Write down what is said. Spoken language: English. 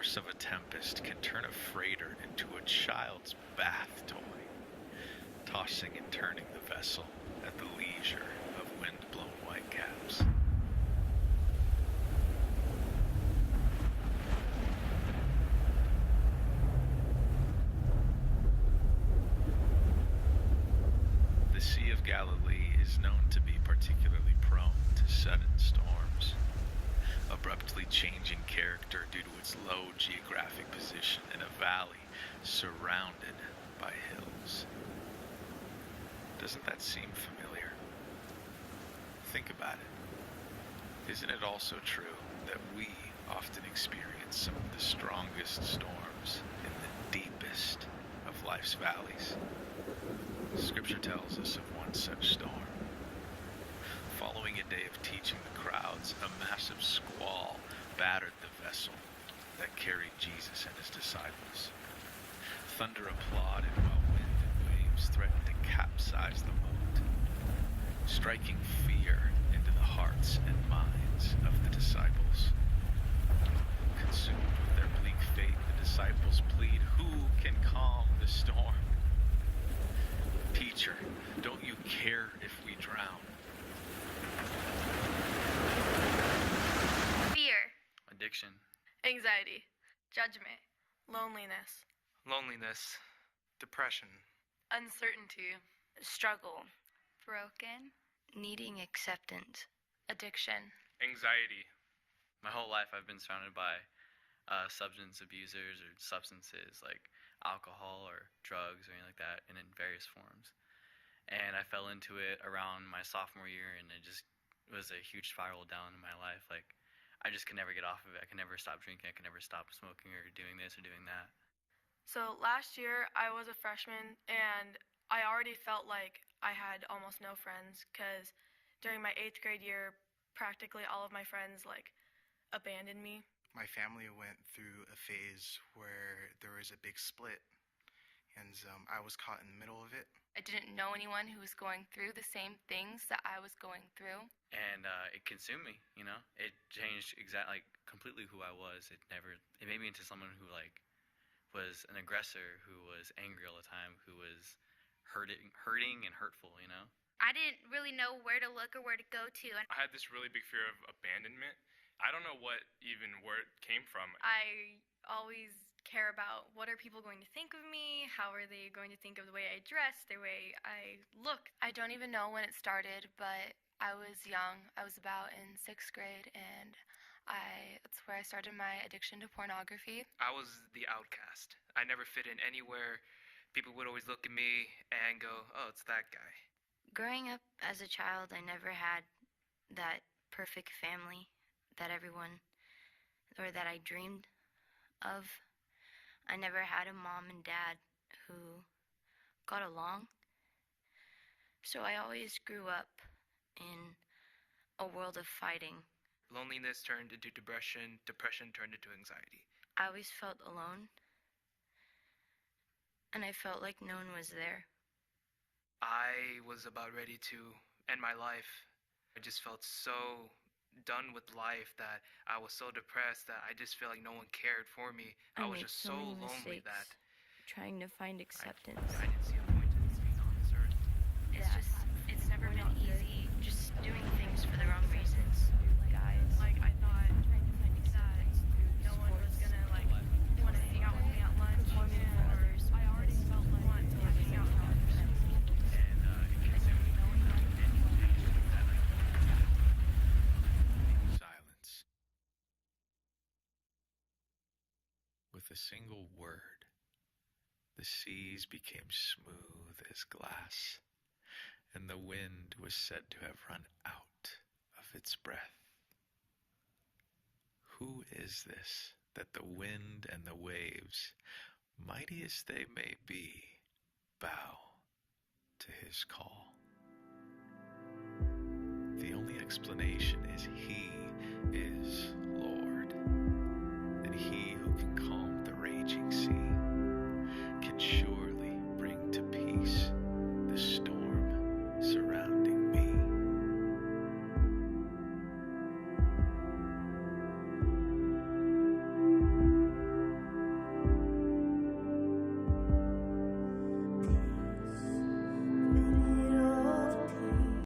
force of a tempest can turn a freighter into a child's bath toy, tossing and turning the vessel at the leisure of wind-blown whitecaps. The Sea of Galilee is known to be particularly prone to sudden storms, abruptly changing character due to its low geographic position in a valley surrounded by hills. Doesn't that seem familiar? Think about it. Isn't it also true that we often experience some of the strongest storms in the deepest of life's valleys? Scripture tells us of one such storm. Following a day of teaching the crowds, a massive squall battered the vessel that carried Jesus and his disciples. Thunder applauded while wind and waves threatened to capsize the boat, striking fear into the hearts and minds of the disciples. Consumed with their bleak fate, the disciples plead, "Who can calm the storm?" "Teacher, don't you care if we drown?" Fear, Addiction, anxiety, judgment, loneliness, loneliness, depression, uncertainty, struggle, broken, needing acceptance, addiction. anxiety. My whole life I've been surrounded by substance abusers or substances like alcohol or drugs or anything like that, and in various forms. And I fell into it around my sophomore year, and it just was a huge spiral down in my life. Like, I just could never get off of it. I could never stop drinking. I could never stop smoking or doing this or doing that. So last year I was a freshman and I already felt like I had almost no friends because during my 8th grade year, practically all of my friends abandoned me. My family went through a phase where there was a big split, and I was caught in the middle of it. I didn't know anyone who was going through the same things that I was going through. And it consumed me, you know? It changed completely who I was. It made me into someone who was an aggressor, who was angry all the time, who was hurting and hurtful, you know? I didn't really know where to look or where to go to. I had this really big fear of abandonment. I don't know where it came from. I always care about what are people going to think of me, how are they going to think of the way I dress, the way I look. I don't even know when it started, but I was young. I was about in 6th grade, and that's where I started my addiction to pornography. I was the outcast. I never fit in anywhere. People would always look at me and go, "Oh, it's that guy." Growing up as a child, I never had that perfect family that everyone, or that I dreamed of. I never had a mom and dad who got along. So I always grew up in a world of fighting. Loneliness turned into depression. Depression turned into anxiety. I always felt alone, and I felt like no one was there. I was about ready to end my life. I just felt so done with life that I was so depressed that I just felt like no one cared for me. I was made just so many lonely mistakes that trying to find acceptance. I didn't see a point in being on this earth. It's never been easy just doing things for the wrong reasons. Guys, I thought that no one was gonna want to hang out with me at lunch, performing for others. I already felt like wanting to hang out with others. And it consumed me. Silence. With a single word, the seas became smooth as glass, and the wind was said to have run out of its breath. Who is this that the wind and the waves, mighty as they may be, bow to his call? The only explanation is he is Lord, and he who can calm the raging sea.